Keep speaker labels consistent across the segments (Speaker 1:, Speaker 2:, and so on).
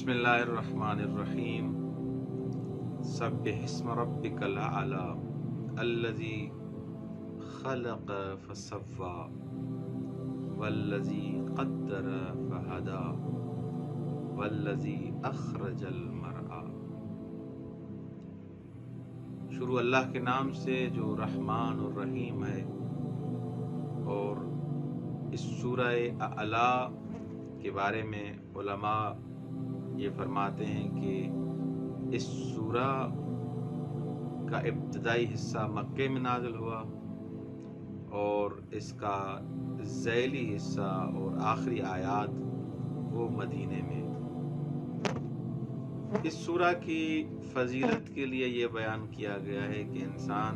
Speaker 1: बिस्मिल्लाहिर्रहमानिर्रहीम। सब्बिहिस्म रब्बिकल आला अल्लज़ी खलक़ फसव्वा वल्लज़ी क़द्दर फहदा वल्लज़ी अख़रजल मरआ। शुरू अल्लाह के नाम से जो रहमान और रहीम है। और इस सूरह अला के बारे में उलमा ये फरमाते हैं कि इस सूरा का इब्तदाई हिस्सा मक्के में नाज़िल हुआ और इसका ज़ैली हिस्सा और आखिरी आयात वो मदीने में। इस सूरा की फजीलत के लिए ये बयान किया गया है कि इंसान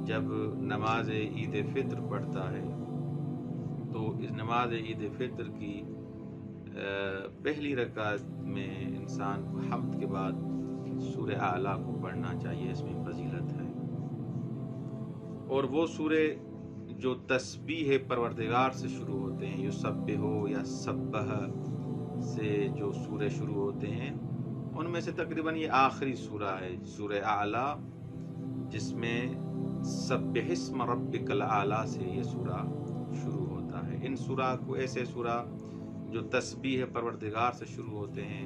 Speaker 1: जब नमाज ईद फित्र पढ़ता है तो इस नमाज ईद फित्र की पहली रकात में इंसान को हम्द के बाद सूरह आला को पढ़ना चाहिए। इसमें फजीलत है। और वो सूरे जो तस्बीह परवरदिगार से शुरू होते हैं, युसब्बिहु या सब्बह से जो सूरे शुरू होते हैं, उनमें से तकरीबन ये आखिरी सूरा है सूरह आला, जिसमें सब्बिहिस्म रब्बिकल आला से ये सूरा शुरू होता है। इन सूरा को ऐसे सूरा जो तस्बीह परवरदिगार से शुरू होते हैं,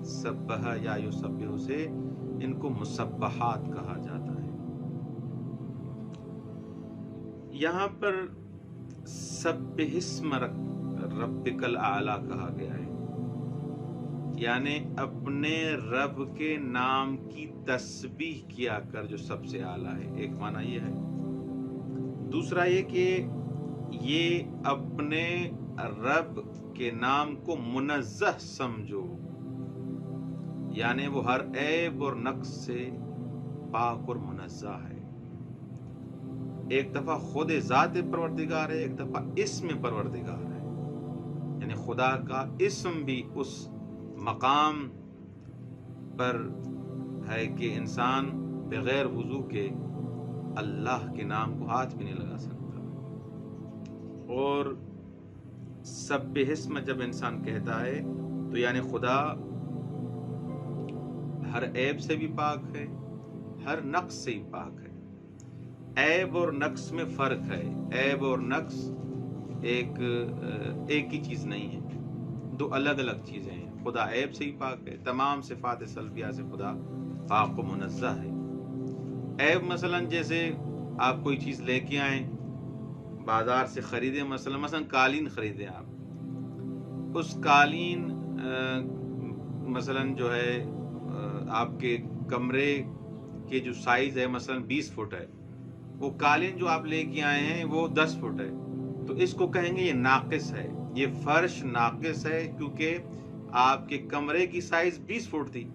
Speaker 1: सब्बह या युसब्बिहु से, इनको मुसब्बहात कहा जाता है। यहाँ पर सब्बिहिस्म रब्बिकल आला कहा गया है, यानी अपने रब के नाम की तस्बीह किया कर जो सबसे आला है। एक माना ये है। दूसरा ये कि ये अपने रब के नाम को मुनज़्ज़ह समझो, यानी वो हर ऐब और नक्स से पाक और मुनज़्ज़ह है। एक दफा खुद ज़ात परवरदिगार है, एक दफा इस्म परवरदिगार है, यानी खुदा का इस्म भी उस मकाम पर है कि इंसान बगैर वुज़ू के अल्लाह के नाम को हाथ भी नहीं लगा सकता। और सब्बिहिस्म जब इंसान कहता है तो यानी खुदा हर ऐब से भी पाक है, हर नक्स से ही पाक है। ऐब और नक्स में फ़र्क है। ऐब और नक्स एक ही चीज़ नहीं है, दो अलग अलग चीज़ें हैं। खुदा ऐब से ही पाक है, तमाम सिफ़ात सल्बिया से खुदा पाक व मुनज़्ज़ह है। ऐब मसलन जैसे आप कोई चीज़ लेके आए, बाजार से ख़रीदें, मसलन कालीन ख़रीदें आप, उस कालीन मसलन जो है आपके कमरे के जो साइज़ है मसलन 20 फुट है, वो कालीन जो आप लेके आए हैं वो 10 फुट है, तो इसको कहेंगे ये नाक़िस है, ये फ़र्श नाक़िस है, क्योंकि आपके कमरे की साइज़ 20 फुट थी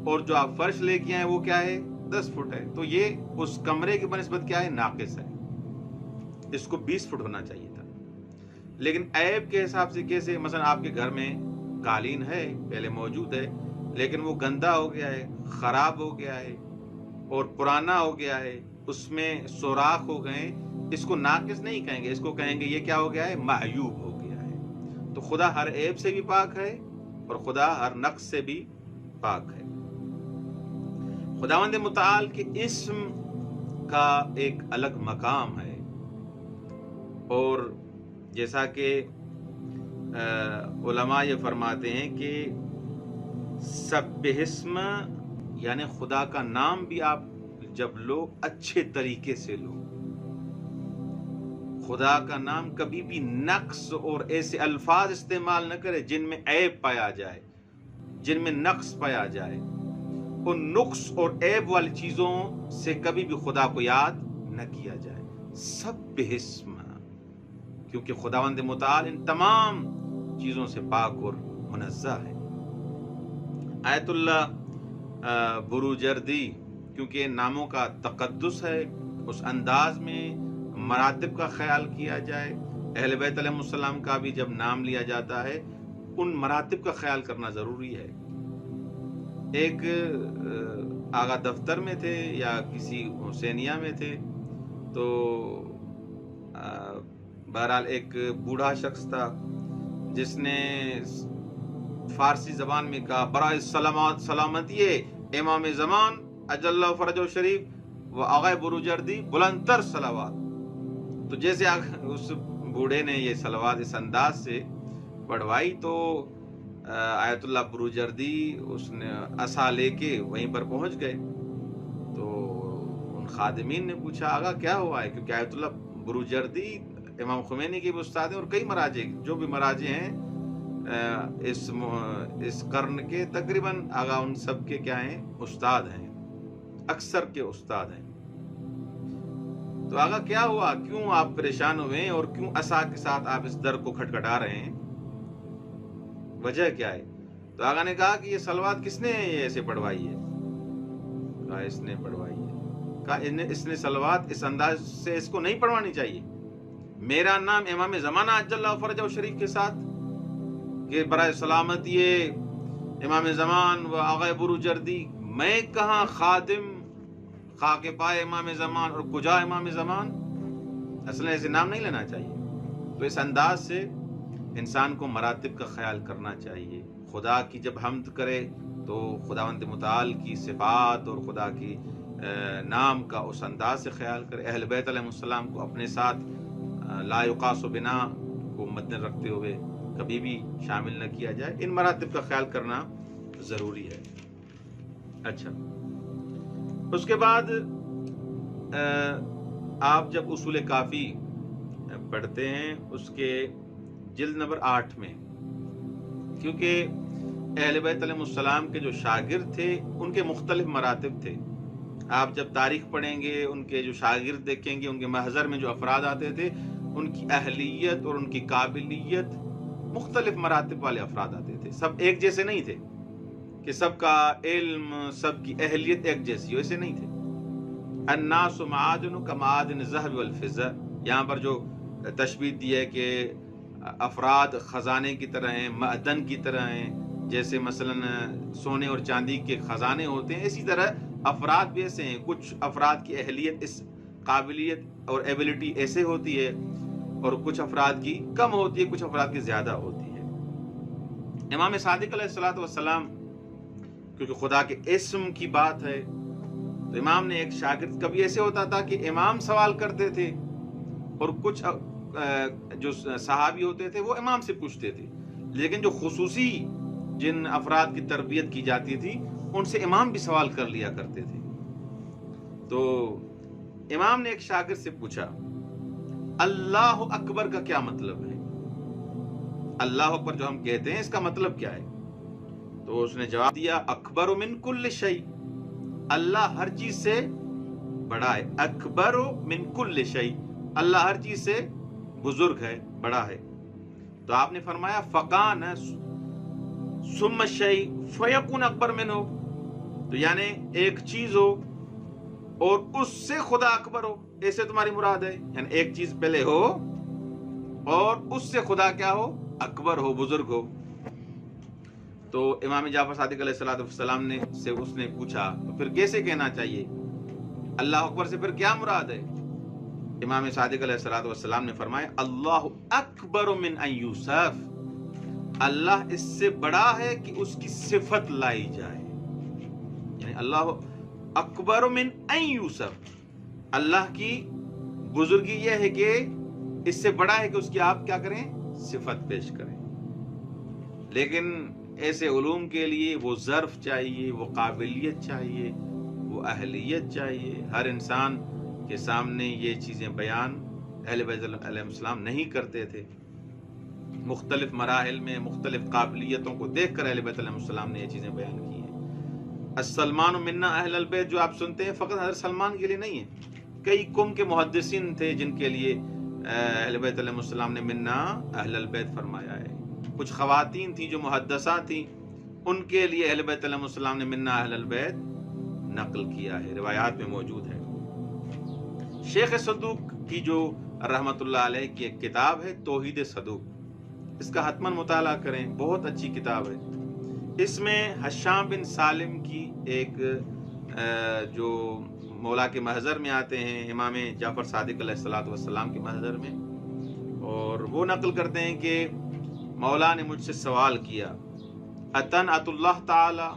Speaker 1: और जो आप फ़र्श लेके आए वो क्या है, 10 फुट है, तो ये उस कमरे की बनिस्बत क्या है, नाक़िस है। इसको 20 फुट होना चाहिए था। लेकिन ऐब के हिसाब से कैसे, मसलन आपके घर में कालीन है, पहले मौजूद है, लेकिन वो गंदा हो गया है, ख़राब हो गया है और पुराना हो गया है, उसमें सुराख हो गए, इसको नाक़िस नहीं कहेंगे, इसको कहेंगे ये क्या हो गया है, मायूब हो गया है। तो खुदा हर ऐब से भी पाक है और खुदा हर नक्स से भी पाक है। खुदावंद मुताल के इस्म का एक अलग मकाम है। और जैसा कि उलमा ये फरमाते हैं कि सब्बिहिस्म यानी खुदा का नाम भी आप जब लो अच्छे तरीके से लो। खुदा का नाम कभी भी नक्स और ऐसे अल्फाज इस्तेमाल न करे जिनमें ऐब पाया जाए, जिनमें नक्स पाया जाए। उन नुक्स और ऐब वाली चीज़ों से कभी भी खुदा को याद न किया जाए। सब्बिहिस्म, क्योंकि खुदावंद मुताल इन तमाम चीज़ों से पाक और मुनज़्ज़ह है। आयतुल्लाह बुरूजर्दी, क्योंकि नामों का तक़द्दुस है, उस अंदाज में मरातिब का ख्याल किया जाए। अहले बैत अलैहिस्सलाम का भी जब नाम लिया जाता है, उन मरातिब का ख्याल करना ज़रूरी है। एक आगा दफ्तर में थे या किसी हुसैनिया में थे, तो बहरहाल एक बूढ़ा शख्स था जिसने فارسی زبان میں کہا برائے سلامتی امام زمان اجل فرج و شریف و آغا بروجردی بلندتر صلوات. تو جیسے اس بوڑھے نے یہ صلوات اس انداز سے پڑھوائی تو آیت اللہ بروجردی اس نے عصا لے کے وہیں پر پہنچ گئے. تو ان خادمین نے پوچھا آغا کیا ہوا ہے، کیونکہ آیت اللہ بروجردی امام خمینی کے بھی استاد ہیں اور کئی مراجع جو بھی مراجع ہیں اس قرن کے تقریباً آغا ان سب کے کیا ہیں استاد ہیں، اکثر کے استاد ہیں. تو آغا کیا ہوا، کیوں آپ پریشان ہوئے اور کیوں عصا کے ساتھ آپ اس در کو کھٹکھٹا رہے ہیں، وجہ کیا ہے؟ تو آغا نے کہا کہ یہ صلوات کس نے ایسے پڑھوائی ہے؟ کہا اس نے پڑھوائی ہے. کہا اس نے صلوات اس انداز سے اس کو نہیں پڑھوانی چاہیے. میرا نام امام زمانہ اجل فرجہ شریف کے ساتھ کہ برائے سلامتی امام زمان و آغا بروجردی، میں کہاں خادم خاک پائے امام زمان اور کجا امام زمان، اصلا ایسے نام نہیں لینا چاہیے. تو اس انداز سے انسان کو مراتب کا خیال کرنا چاہیے. خدا کی جب حمد کرے تو خداوند متعال کی صفات اور خدا کی نام کا اس انداز سے خیال کرے. اہل بیت علیہ السلام کو اپنے ساتھ لا یقاس بنا کو مد رکھتے ہوئے کبھی بھی شامل نہ کیا جائے. ان مراتب کا خیال کرنا ضروری ہے. اچھا، اس کے بعد آپ جب اصول کافی پڑھتے ہیں اس کے جلد نمبر 8 میں، کیونکہ اہل بیت علیہ السلام کے جو شاگرد تھے ان کے مختلف مراتب تھے. آپ جب تاریخ پڑھیں گے ان کے جو شاگرد دیکھیں گے، ان کے محضر میں جو افراد آتے تھے ان کی اہلیت اور ان کی قابلیت مختلف مراتب والے افراد آتے تھے. سب ایک جیسے نہیں تھے کہ سب کا علم سب کی اہلیت ایک جیسی، ویسے نہیں تھے. الناس معادن کمعادن الذهب والفضة، یہاں پر جو تشبیہ دی ہے کہ افراد خزانے کی طرح ہیں، معدن کی طرح ہیں. جیسے مثلا سونے اور چاندی کے خزانے ہوتے ہیں، اسی طرح افراد بھی ایسے ہیں. کچھ افراد کی اہلیت، اس قابلیت اور ایبلٹی ایسے ہوتی ہے اور کچھ افراد کی کم ہوتی ہے، کچھ افراد کی زیادہ ہوتی ہے. امام صادق علیہ الصلوۃ والسلام، کیونکہ خدا کے اسم کی بات ہے، تو امام نے ایک شاگرد، کبھی ایسے ہوتا تھا کہ امام سوال کرتے تھے اور کچھ جو صحابی ہوتے تھے وہ امام سے پوچھتے تھے. لیکن جو خصوصی جن افراد کی تربیت کی جاتی تھی ان سے امام بھی سوال کر لیا کرتے تھے. تو امام نے ایک شاگرد سے پوچھا اللہ اکبر کا کیا مطلب ہے، اللہ اکبر جو ہم کہتے ہیں اس کا مطلب کیا ہے؟ تو اس نے جواب دیا اکبر من کل شیء، اللہ ہر چیز سے بڑا ہے. اکبر من کل شیء، اللہ ہر چیز سے بزرگ ہے، بڑا ہے. تو آپ نے فرمایا فکان ثم الشیء فیکون اکبر منہ، تو یعنی ایک چیز ہو اور اس سے خدا اکبر ہو، ایسے تمہاری مراد ہے؟ یعنی ایک چیز پہلے ہو اور اس سے خدا کیا ہو، اکبر ہو، بزرگ ہو. تو امام جعفر صادق علیہ السلام نے سے اس نے پوچھا تو پھر کیسے کہنا چاہیے، اللہ اکبر سے پھر کیا مراد ہے؟ امام صادق علیہ السلام نے فرمایا اللہ اکبر من ان یوصف، اللہ اس سے بڑا ہے کہ اس کی صفت لائی جائے. یعنی اللہ اکبر من ان یوصف، اللہ کی بزرگی یہ ہے کہ اس سے بڑا ہے کہ اس کی آپ کیا کریں، صفت پیش کریں. لیکن ایسے علوم کے لیے وہ ظرف چاہیے، وہ قابلیت چاہیے، وہ اہلیت چاہیے. ہر انسان کے سامنے یہ چیزیں بیان اہل بیت علیہ السلام نہیں کرتے تھے. مختلف مراحل میں مختلف قابلیتوں کو دیکھ کر اہل بیت علیہ السلام نے یہ چیزیں بیان کی ہیں. السلمان منا اہل البیت جو آپ سنتے ہیں فقط حضرت سلمان کے لیے نہیں ہے، کئی قوم کے محدثین تھے جن کے لیے اہل بیت علیہ السلام نے منا اہل البیت فرمایا ہے. کچھ خواتین تھیں جو محدثہ تھیں، ان کے لیے اہل بیت علیہ السلام نے منا اہل البیت نقل کیا ہے، روایات میں موجود ہے. شیخ صدوق کی جو رحمت اللہ علیہ کی ایک کتاب ہے توحید صدوق، اس کا حتماً مطالعہ کریں، بہت اچھی کتاب ہے. اس میں حشام بن سالم کی ایک جو مولا کے محضر میں آتے ہیں، امام جعفر صادق علیہ السلام کے محضر میں، اور وہ نقل کرتے ہیں کہ مولا نے مجھ سے سوال کیا अतनअतुल्लाह ताला,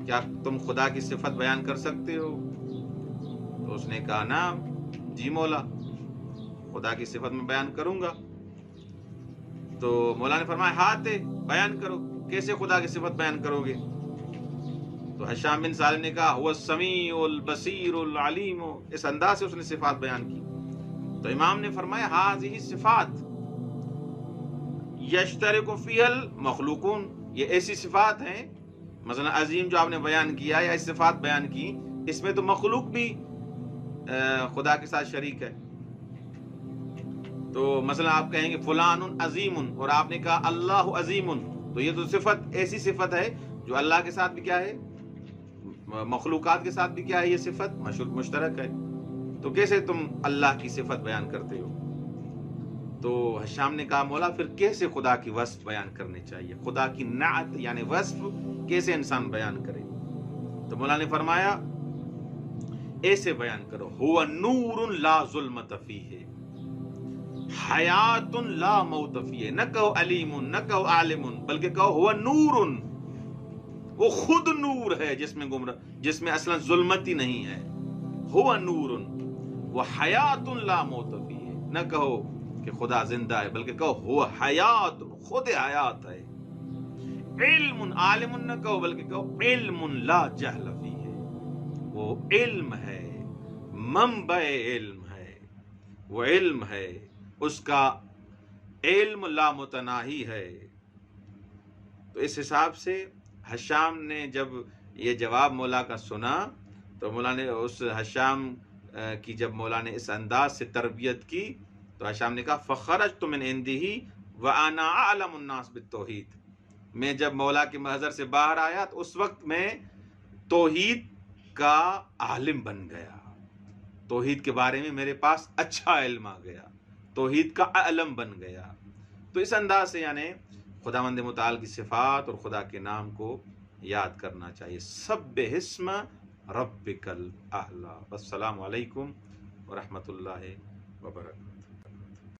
Speaker 1: क्या तुम खुदा की सिफत बयान कर सकते हो? तो उसने कहा ना, जी मौला, खुदा की सिफत में बयान करूंगा। तो मौला ने फरमाया हाथ है, बयान करो, कैसे खुदा की सिफत बयान करोगे? तो हशाम बिन सालिम ने कहा हुवा समीउल बसीरुल अलीम, इस अंदाज से उसने सिफात बयान की। तो इमाम ने फरमाया हाज़िही सिफात यश्तरिकु फ़ीहल मखलूकून, ये ऐसी सिफात हैं, मसलन अजीम जो आपने बयान किया या सिफात बयान की, इसमें तो मखलूक भी खुदा के साथ शरीक है। तो मसलन आप कहेंगे फुलानुन अजीमुन और आपने कहा अल्लाहु अजीमुन, तो ये तो सिफत, ऐसी सिफत है जो अल्लाह के साथ भी क्या है, मखलूकात के साथ भी क्या है, ये सिफत मुश्तरक है। तो कैसे तुम अल्लाह की सिफत बयान करते हो? तो हशाम ने कहा मौला फिर कैसे खुदा की वस्फ बयान करनी चाहिए, खुदा की नात यानी वस्फ कैसे इंसान बयान करे? तो मौला ने फरमाया ऐसे बयान करो, हुवा नूरुन ला ज़ुल्मत फ़ीही, हयातुन ला मौत फ़ीही। न कहो अलीमुन, न कहो आलिमुन, बल्कि कहो हुवा नूरुन, वो खुद नूर है जिसमें असलन जुल्मत ही नहीं है। हुवा नूरुन व हयातुन ला मौत फ़ीही, न कहो कि खुदा जिंदा है, बल्कि कहो हुवा हयात, खुद हयात है। इल्मुन, आलिमुन न कहो, बल्कि कहो इल्मुन ला जहल फ़ीही, वो इल्म है, मंबा इल्म है, वो इल्म है, उसका इल्म लामुतनाही है। तो इस हिसाब से हशाम ने जब ये जवाब मौला का सुना, तो मौला ने उस हशाम की जब मौला ने इस अंदाज से तरबियत की, तो हशाम ने कहा फ़ख़रजतु मिन इंदिही व अना अअलमुन नास बित्तौहीद, मैं जब मौला के महज़र से बाहर आया तो उस वक्त मैं तौहीद का आलिम बन गया, तौहीद के बारे में मेरे पास अच्छा इल्म आ गया, तौहीद का आलम बन गया। तो इस अंदाज से यानी खुदावंद मुताल की सिफात और खुदा के नाम को याद करना चाहिए। सब्बिहिस्म रब्बिकल आला। अस्सलामु अलैकुम व रहमतुल्लाहि व बरकातहू।